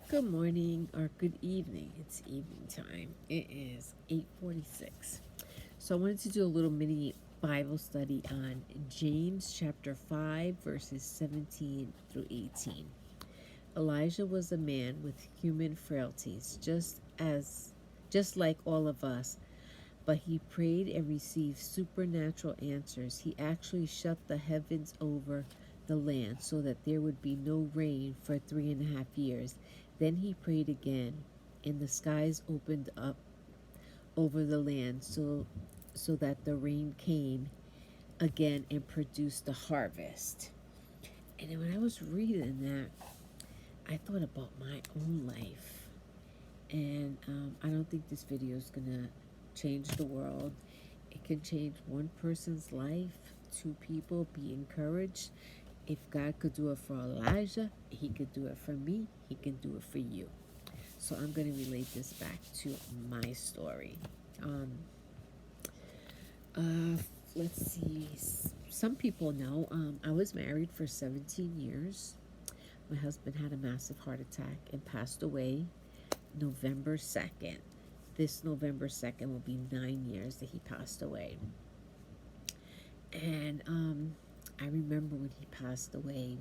Good morning or good evening. It's evening time. It is 8:46. So I wanted to do a little mini Bible study on James chapter 5 verses 17 through 18. Elijah was a man with human frailties, just like all of us, but he prayed and received supernatural answers. He actually shut the heavens over the land so that there would be no rain for 3.5 years. Then he prayed again, and the skies opened up over the land so that the rain came again and produced the harvest. And then when I was reading that, I thought about my own life. And I don't think this video is going to change the world. It can change one person's life, two people, be encouraged. If God could do it for Elijah, he could do it for me, he can do it for you. So I'm going to relate this back to my story. Um, uh, let's see. Some people know I was married for 17 years. My husband had a massive heart attack and passed away November 2nd. This November 2nd will be 9 years that he passed away. And I remember when he passed away.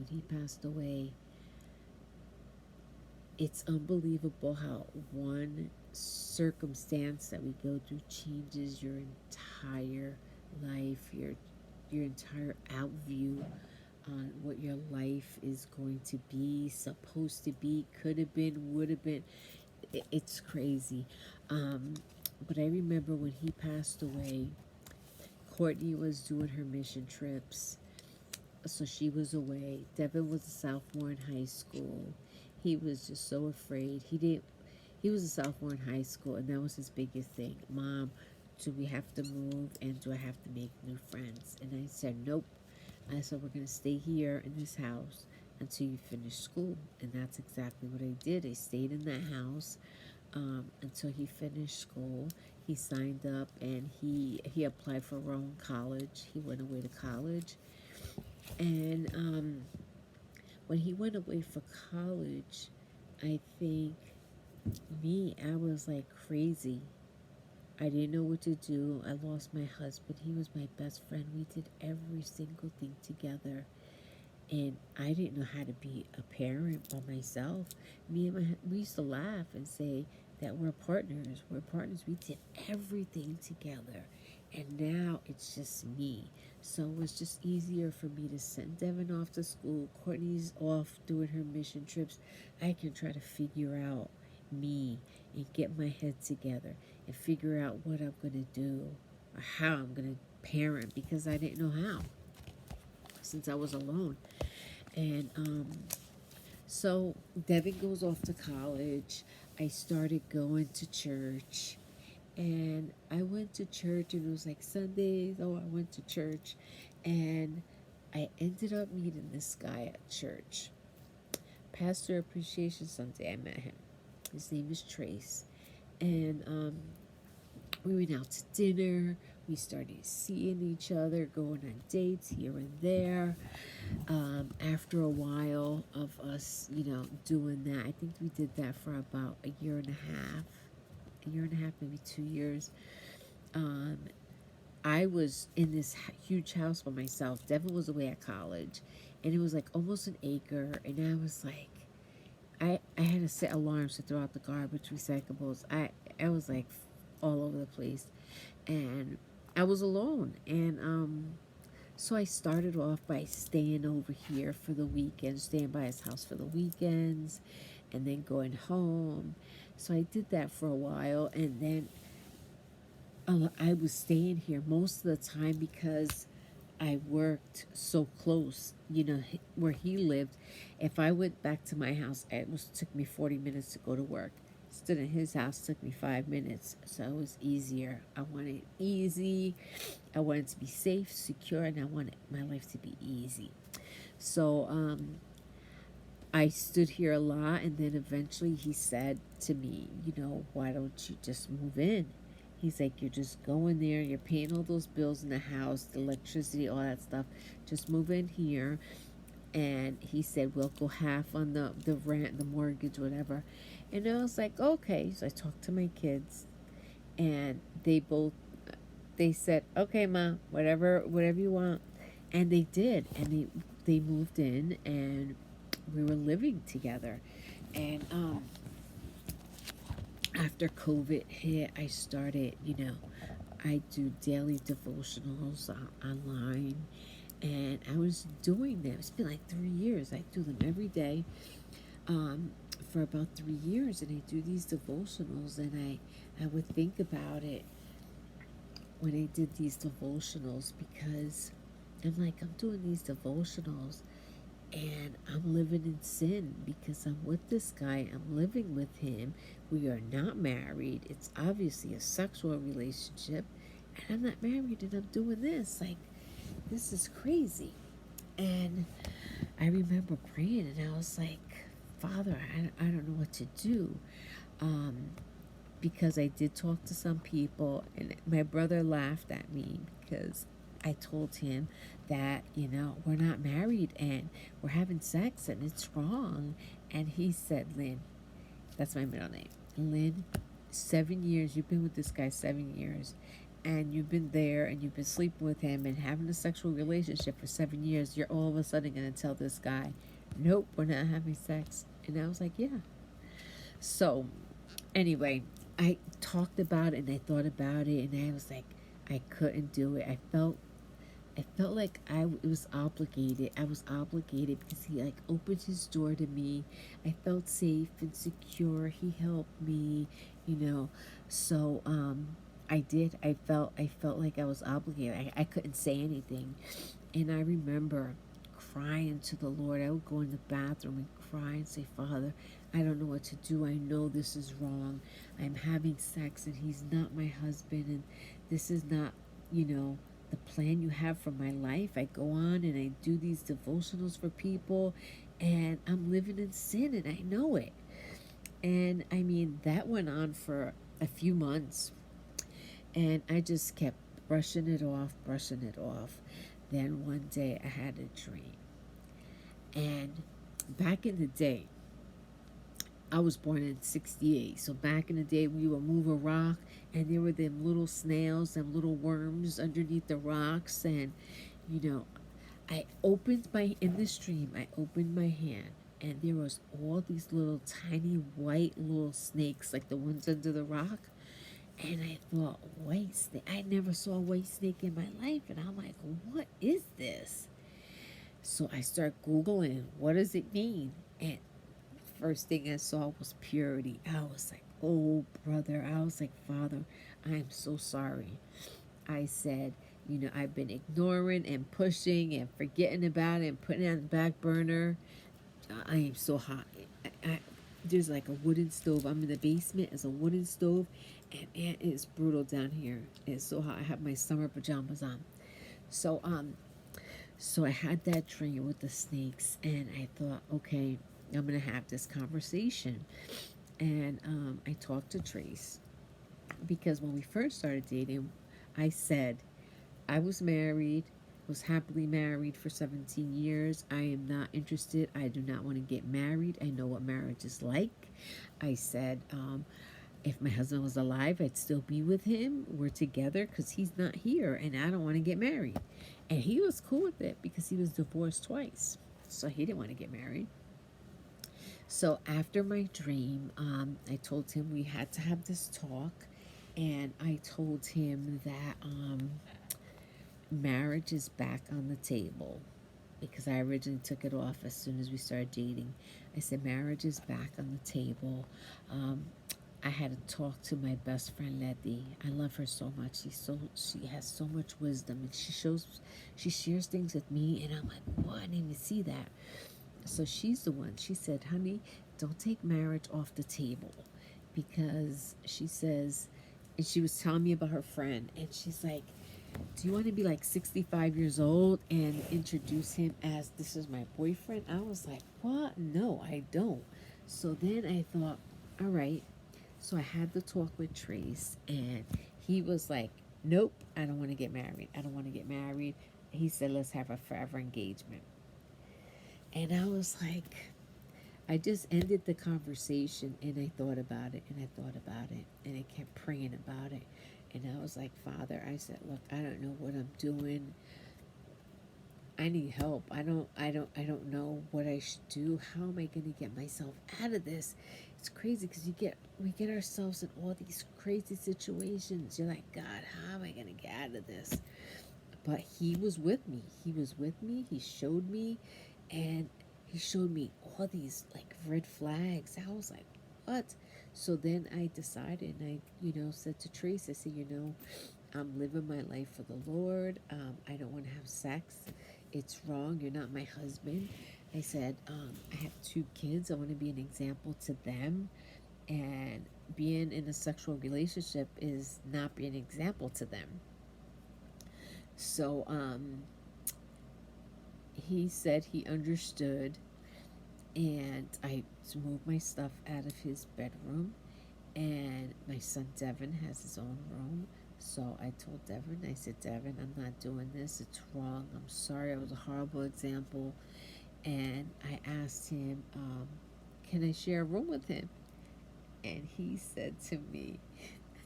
It's unbelievable how one circumstance that we go through changes your entire life, your entire outview on what your life is going to be, supposed to be, could have been, would have been. It's crazy. But I remember when he passed away, Courtney was doing her mission trips, so she was away. Devin was a sophomore in high school. He was just so afraid. He was a sophomore in high school, and that was his biggest thing. Mom, do we have to move, and do I have to make new friends? And I said, nope. I said, we're going to stay here in this house until you finish school. And that's exactly what I did. I stayed in that house until he finished school. He signed up, and he applied for Rowan College. He went away to college. And when he went away for college, I think I was like crazy. I didn't know what to do. I lost my husband. He was my best friend. We did every single thing together. And I didn't know how to be a parent by myself. We used to laugh and say that we're partners. We're partners. We did everything together. And now it's just me. So it was just easier for me to send Devin off to school. Courtney's off doing her mission trips. I can try to figure out me and get my head together and figure out what I'm going to do or how I'm going to parent, because I didn't know how since I was alone. And so Devin goes off to college. I started going to church. And I went to church, and it was like Sundays. Oh, I went to church. And I ended up meeting this guy at church. Pastor Appreciation Sunday, I met him. His name is Trace. And we went out to dinner. We started seeing each other, going on dates here and there. After a while of us, doing that, I think we did that for about a year and a half, maybe 2 years. I was in this huge house by myself. Devin was away at college, and it was like almost an acre. And I was like, I had to set alarms to throw out the garbage, recyclables. I was like all over the place, and I was alone. And so I started off by staying over here for the weekends, staying by his house for the weekends, and then going home. So I did that for a while, and then I was staying here most of the time because I worked so close, where he lived. If I went back to my house, took me 40 minutes to go to work. Stood in his house, took me 5 minutes, so it was easier. I wanted easy. I wanted to be safe, secure, and I wanted my life to be easy. So I stood here a lot, and then eventually he said to me, why don't you just move in? He's like, you're just going there, you're paying all those bills in the house, the electricity, all that stuff. Just move in here, And he said, we'll go half on the rent, the mortgage, whatever. And I was like, okay. So I talked to my kids, and they said, okay, Ma, whatever you want. And they did. And they moved in, and we were living together. And after COVID hit, I started, I do daily devotionals online, and I was doing them. It's been like 3 years. I do them every day um, for about 3 years, and I do these devotionals, and I would think about it when I did these devotionals, because I'm like, I'm doing these devotionals and I'm living in sin because I'm with this guy, I'm living with him. We are not married. It's obviously a sexual relationship, and I'm not married, and I'm doing this. Like, this is crazy. And I remember praying, and I was like, Father, I don't know what to do. Um, because I did talk to some people, and my brother laughed at me because I told him that, we're not married and we're having sex and it's wrong. And he said, Lynn, that's my middle name, Lynn, 7 years, you've been with this guy 7 years, and you've been there and you've been sleeping with him and having a sexual relationship for 7 years. You're all of a sudden going to tell this guy, nope, we're not having sex. And I was like, yeah. So anyway, I talked about it and I thought about it, and I was like, I couldn't do it. I felt like I was obligated. I was obligated because he like opened his door to me. I felt safe and secure. He helped me, you know. So I did. I felt like I was obligated. I couldn't say anything. And I remember crying to the Lord. I would go in the bathroom and cry and say, Father, I don't know what to do. I know this is wrong. I'm having sex and he's not my husband, and this is not, the plan you have for my life. I go on and I do these devotionals for people, and I'm living in sin, and I know it. And I mean, that went on for a few months, and I just kept brushing it off, brushing it off. Then one day I had a dream. And back in the day, I was born in 68. So back in the day, we would move a rock, and there were them little snails, them little worms underneath the rocks. And, you know, in this dream, I opened my hand, and there was all these little tiny white little snakes, like the ones under the rock. And I thought, white snake. I never saw a white snake in my life. And I'm like, what is this? So I start Googling, what does it mean? And first thing I saw was purity. I was like, oh, brother. I was like, Father, I am so sorry. I said, I've been ignoring and pushing and forgetting about it and putting it on the back burner. I am so hot. There's like a wooden stove. I'm in the basement. It's a wooden stove, and it is brutal down here. It's so hot. I have my summer pajamas on. So so I had that dream with the snakes, and I thought, okay, I'm gonna have this conversation. And I talked to Trace, because when we first started dating, I said I was married, was happily married for 17 years. I am not interested. I do not want to get married. I know what marriage is like. I said, if my husband was alive, I'd still be with him. We're together because he's not here, and I don't want to get married. And he was cool with it because he was divorced twice. So he didn't want to get married. So after my dream, I told him we had to have this talk. And I told him that marriage is back on the table, because I originally took it off as soon as we started dating. I said, marriage is back on the table. I had to talk to my best friend Letty. I love her so much. She has so much wisdom, and she shares things with me, and I'm like, "What? I didn't even see that." So she's the one. She said, "Honey, don't take marriage off the table," because she says, and she was telling me about her friend, and she's like, "Do you want to be like 65 years old and introduce him as this is my boyfriend?" I was like, "What? No, I don't." So then I thought, all right. So I had the talk with Trace, and he was like, nope, I don't want to get married. I don't want to get married. He said, let's have a forever engagement. And I was like, I just ended the conversation and I thought about it and I thought about it and I kept praying about it. And I was like, Father, I said, look, I don't know what I'm doing. I need help. I don't know what I should do. How am I going to get myself out of this? It's crazy because we get ourselves in all these crazy situations. You're like, God, how am I going to get out of this? But he was with me. He was with me. He showed me, and he showed me all these like red flags. I was like, what? So then I decided, and I said to Trace, I said, I'm living my life for the Lord. I don't want to have sex. It's wrong. You're not my husband. I said, I have two kids. I want to be an example to them. And being in a sexual relationship is not being an example to them. So he said he understood. And I moved my stuff out of his bedroom. And my son Devin has his own room. So I told Devin, I said, Devin, I'm not doing this. It's wrong. I'm sorry. I was a horrible example. And I asked him, can I share a room with him? And he said to me,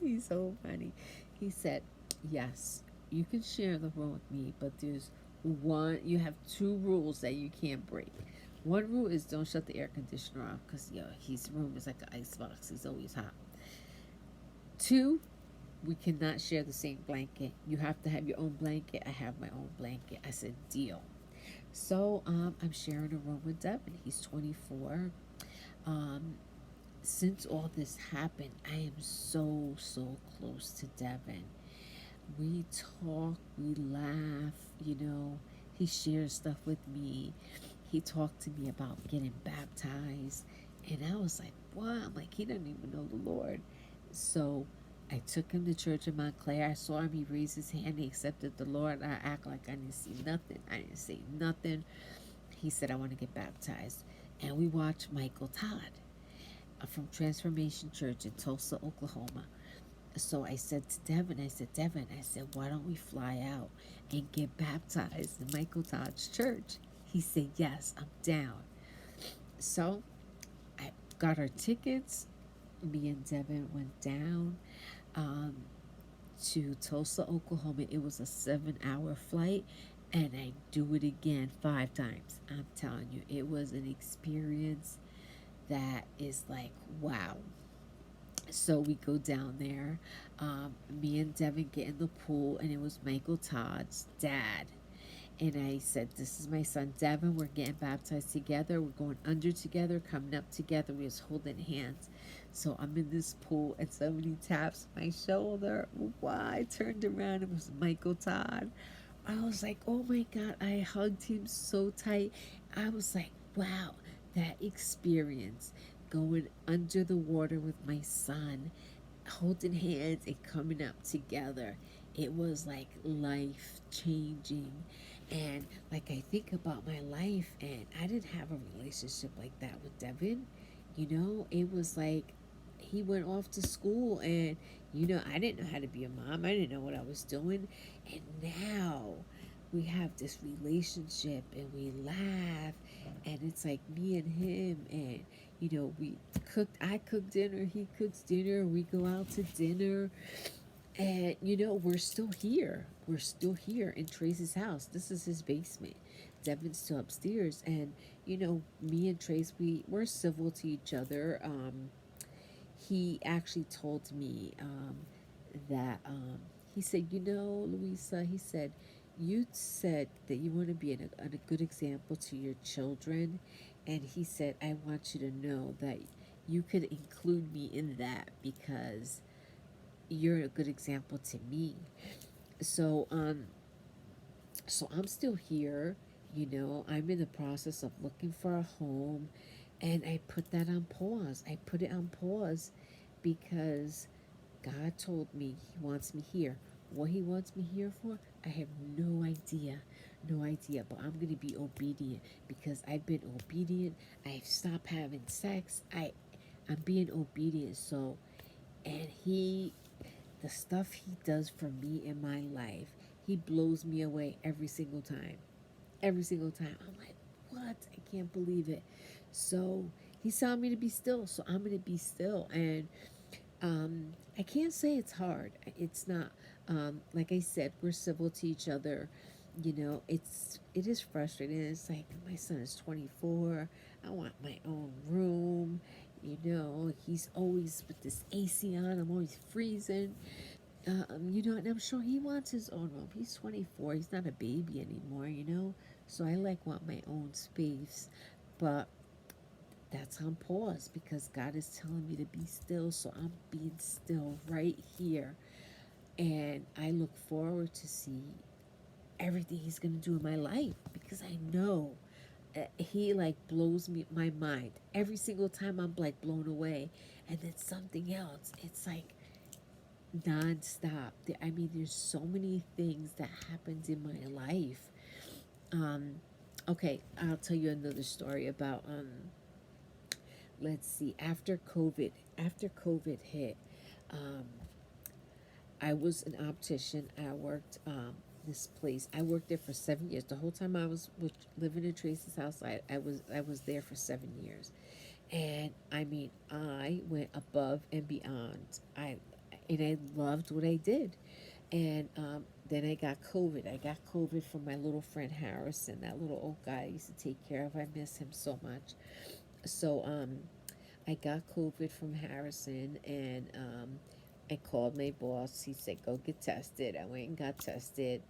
he's so funny. He said, yes, you can share the room with me, but you have two rules that you can't break. One rule is don't shut the air conditioner off because his room is like an icebox. He's always hot. Two, we cannot share the same blanket. You have to have your own blanket. I have my own blanket. I said, deal. So I'm sharing a room with Devin. He's 24. Um, since all this happened, I am so, so close to Devin. We talk, we laugh, he shares stuff with me. He talked to me about getting baptized. And I was like, what? I'm like, he doesn't even know the Lord. So I took him to church in Montclair. I saw him. He raised his hand. He accepted the Lord. I act like I didn't see nothing. I didn't say nothing. He said, I want to get baptized. And we watched Michael Todd from Transformation Church in Tulsa, Oklahoma. So I said to Devin, I said, why don't we fly out and get baptized in Michael Todd's church? He said, yes, I'm down. So I got our tickets. Me and Devin went down um, to Tulsa, Oklahoma. It was a 7-hour flight, and I do it again 5 times. I'm telling you, it was an experience that is like, wow. So we go down there. Me and Devin get in the pool, and it was Michael Todd's dad. And I said, this is my son Devin. We're getting baptized together. We're going under together, coming up together. We was holding hands. So I'm in this pool, and somebody taps my shoulder. Wow, I turned around. It was Michael Todd. I was like, oh my God. I hugged him so tight. I was like, wow, that experience going under the water with my son, holding hands and coming up together. It was like life changing. And like I think about my life, and I didn't have a relationship like that with Devin. It was like he went off to school, and I didn't know how to be a mom. I didn't know what I was doing. And now we have this relationship and we laugh, and it's like me and him, and we I cook dinner, he cooks dinner, we go out to dinner, and we're still here. We're still here in Trace's house. This is his basement. Devin's still upstairs, and me and Trace, we're civil to each other. He actually told me that he said, Louisa, he said, you said that you want to be a good example to your children, and he said, I want you to know that you could include me in that because you're a good example to me. So so I'm still here. I'm in the process of looking for a home, and I put that on pause. I put it on pause because God told me he wants me here. What he wants me here for, I have no idea. No idea, but I'm going to be obedient because I've been obedient. I've stopped having sex. I'm being obedient. So, and the stuff he does for me in my life, he blows me away every single time. Every single time. I'm like, what? I can't believe it. So he's telling me to be still, so I'm gonna be still. And I can't say it's hard. It's not. Like I said, we're civil to each other. You know, it is frustrating. It's like my son is 24. I want my own room. You know, he's always with this AC on. I'm always freezing. You know, and I'm sure he wants his own room. He's 24. He's not a baby anymore. You know, so I like want my own space, but that's on pause because God is telling me to be still. So I'm being still right here. And I look forward to see everything he's going to do in my life because I know he like blows me my mind every single time. I'm like blown away, and then something else, it's like nonstop. I mean, there's so many things that happened in my life. um okay, I'll tell you another story about let's see, after COVID hit. um I was an optician. I worked this place. I worked there for 7 years. The whole time I was living in Tracy's house, I was there for 7 years. And I mean, I went above and beyond. I loved what I did. And then I got COVID. I got COVID from my little friend Harrison, that little old guy I used to take care of. I miss him so much. So I got COVID from Harrison, and I called my boss. He said, "Go get tested." I went and got tested.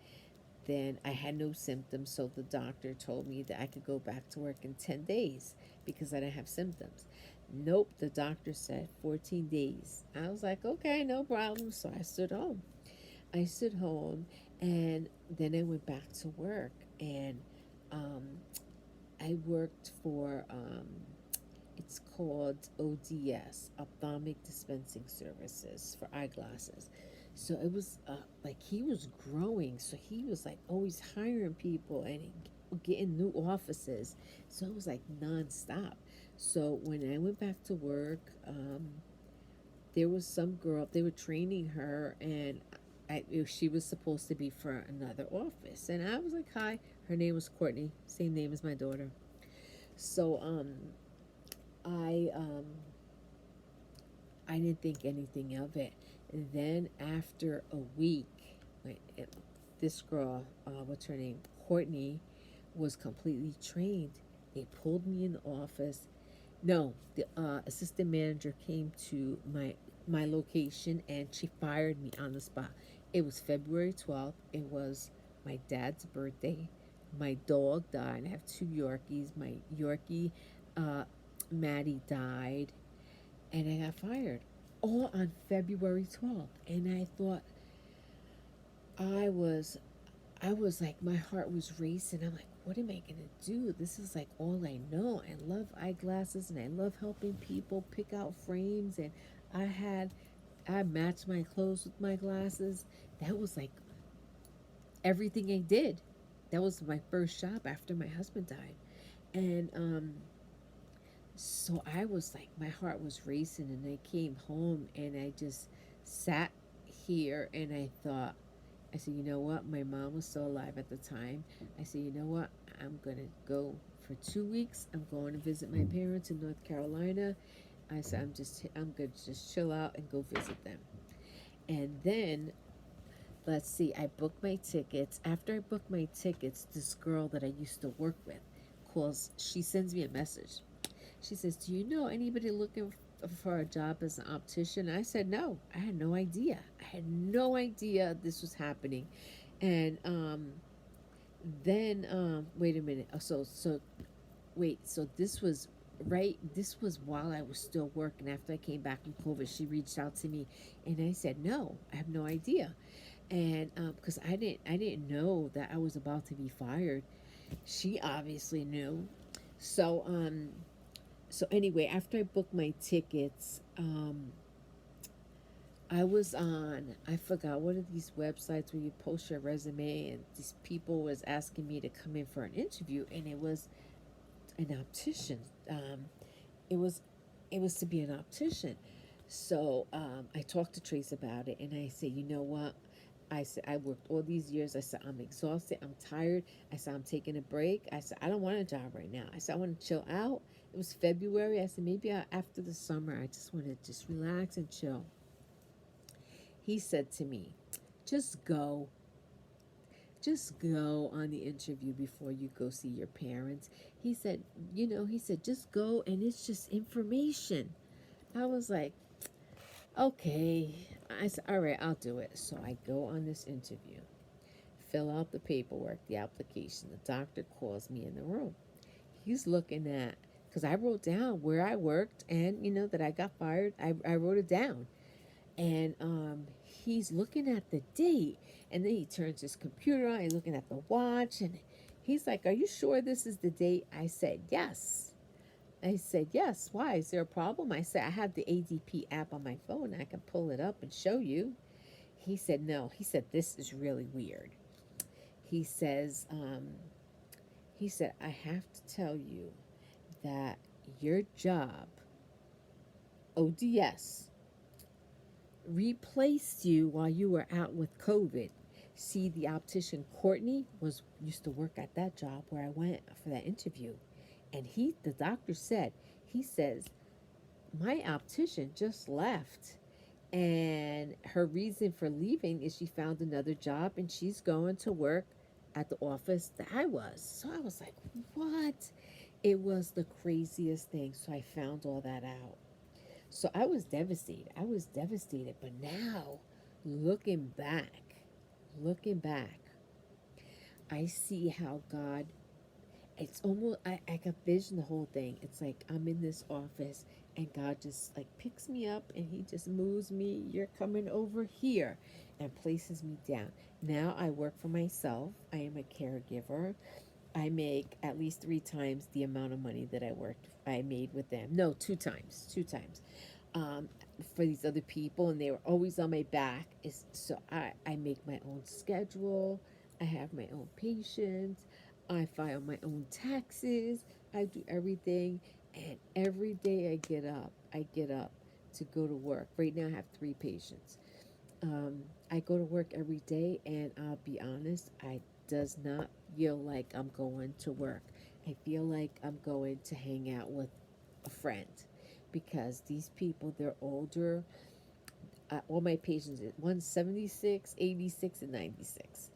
Then I had no symptoms, so the doctor told me that I could go back to work in 10 days because I didn't have symptoms. Nope, the doctor said 14 days. I was like, okay, no problem. So I stood home. I stood home, and then I went back to work, and um, I worked for it's called ODS, Ophthalmic Dispensing Services for eyeglasses. So it was like he was growing. So he was like always hiring people and getting new offices. So it was like nonstop. So when I went back to work, there was some girl, they were training her, and she was supposed to be for another office. And I was like, hi. Her name was Courtney, same name as my daughter. So I um, I didn't think anything of it. And then after a week, this girl, what's her name, Courtney, was completely trained. They pulled me in the office. No, the assistant manager came to my location, and she fired me on the spot. It was February 12th. It was my dad's birthday. My dog died. I have two Yorkies. My Yorkie, uh, Maddie, died, and I got fired all on February 12th. And I thought, I was I was like, my heart was racing. I'm like, what am I gonna do? This is like all I know. I love eyeglasses and I love helping people pick out frames, and I had I matched my clothes with my glasses. That was like everything I did. That was my first job after my husband died. And so I was like, my heart was racing, and I came home and I just sat here and I thought, I said, you know what? My mom was still alive at the time. I said, you know what? I'm going to go for 2 weeks. I'm going to visit my parents in North Carolina. I said, I'm going to just chill out and go visit them. And then, let's see, I booked my tickets. After I booked my tickets, this girl that I used to work with she sends me a message. She says, "Do you know anybody looking for a job as an optician?" I said, "No, I had no idea. I had no idea this was happening." And then wait a minute. Wait. So this was right. This was while I was still working. After I came back from COVID, she reached out to me, and I said, "No, I have no idea." And because I didn't know that I was about to be fired. She obviously knew. So so anyway, after I booked my tickets, I was on, I forgot, what are these websites where you post your resume, and these people was asking me to come in for an interview, and it was an optician. It was it was to be an optician. So I talked to Trace about it, and I said, you know what? I said, I worked all these years. I said, I'm exhausted. I'm tired. I said, I'm taking a break. I said, I don't want a job right now. I said, I want to chill out. It was February. I said, maybe after the summer, I just want to just relax and chill. He said to me, just go. Just go on the interview before you go see your parents. He said, he said, just go and it's just information. I was like, okay. I said, all right, I'll do it. So I go on this interview, fill out the paperwork, the application. The doctor calls me in the room. He's looking at, because I wrote down where I worked and, that I got fired. I wrote it down. And he's looking at the date. And then he turns his computer on. He's looking at the watch. And he's like, are you sure this is the date? I said, yes. I said, yes. Why? Is there a problem? I said, I have the ADP app on my phone. I can pull it up and show you. He said, no. He said, this is really weird. He says, I have to tell you that your job, ODS, replaced you while you were out with COVID. See, the optician Courtney used to work at that job where I went for that interview. And the doctor said, he says, my optician just left. And her reason for leaving is she found another job and she's going to work at the office that I was. So I was like, what? It was the craziest thing. So I found all that out. So I was devastated. I was devastated. But now, looking back, I see how God, it's almost, I can vision the whole thing. It's like I'm in this office and God just like picks me up and he just moves me. You're coming over here and places me down. Now I work for myself. I am a caregiver. I make at least 3 times the amount of money that I made with them. No, 2 times. Um, for these other people, and they were always on my back. So I make my own schedule. I have my own patients. I file my own taxes. I do everything, and every day I get up to go to work. Right now, I have 3 patients. I go to work every day, and I'll be honest, I does not feel like I'm going to work. I feel like I'm going to hang out with a friend because these people, they're older. All my patients, one's 76, 86, and 96.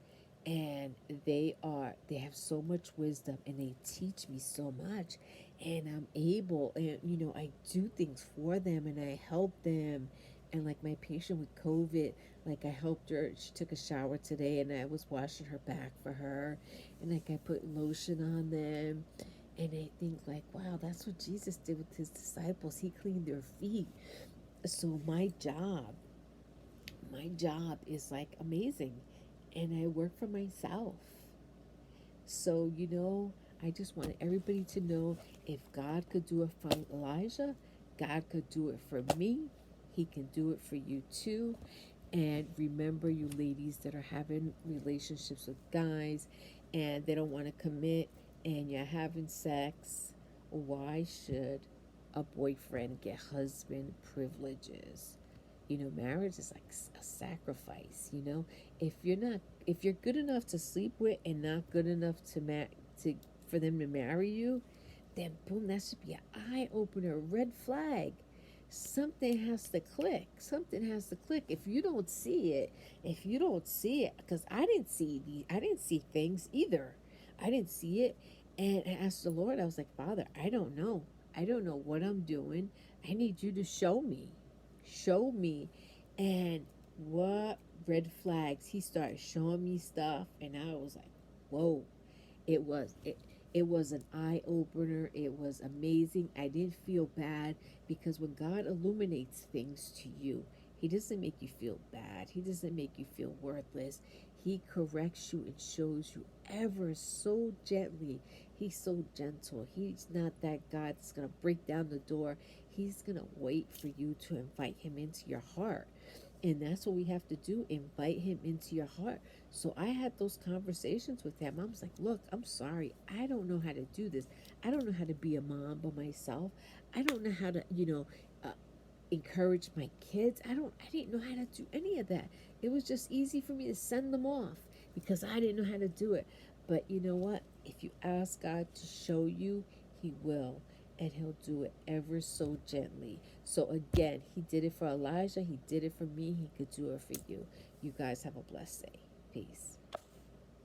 And they have so much wisdom and they teach me so much. And I'm able, and I do things for them and I help them. And like my patient with COVID, like I helped her. She took a shower today and I was washing her back for her. And like I put lotion on them. And I think like, wow, that's what Jesus did with his disciples. He cleaned their feet. So my job is like amazing. And I work for myself. So, I just want everybody to know if God could do it for Elijah, God could do it for me. He can do it for you too. And remember, you ladies that are having relationships with guys and they don't want to commit and you're having sex, why should a boyfriend get husband privileges? Marriage is like a sacrifice. If you're good enough to sleep with and not good enough to for them to marry you, then boom, that should be an eye opener, red flag. Something has to click. Something has to click. If you don't see it, because I didn't see things either. I didn't see it, and I asked the Lord. I was like, Father, I don't know. I don't know what I'm doing. I need you to show me, and what red flags? He started showing me stuff, and I was like, whoa. It was an eye opener. It was amazing. I didn't feel bad because when God illuminates things to you, he doesn't make you feel bad. He doesn't make you feel worthless. He corrects you and shows you ever so gently. He's so gentle. He's not that God that's going to break down the door. He's going to wait for you to invite him into your heart. And that's what we have to do, invite him into your heart. So I had those conversations with him. I was like, look, I'm sorry. I don't know how to do this. I don't know how to be a mom by myself. I don't know how to, uh, encourage my kids. I didn't know how to do any of that. It was just easy for me to send them off because I didn't know how to do it. But you know what? If you ask God to show you, he will. And he'll do it ever so gently. So again, he did it for Elijah. He did it for me. He could do it for you. You guys have a blessed day. Peace.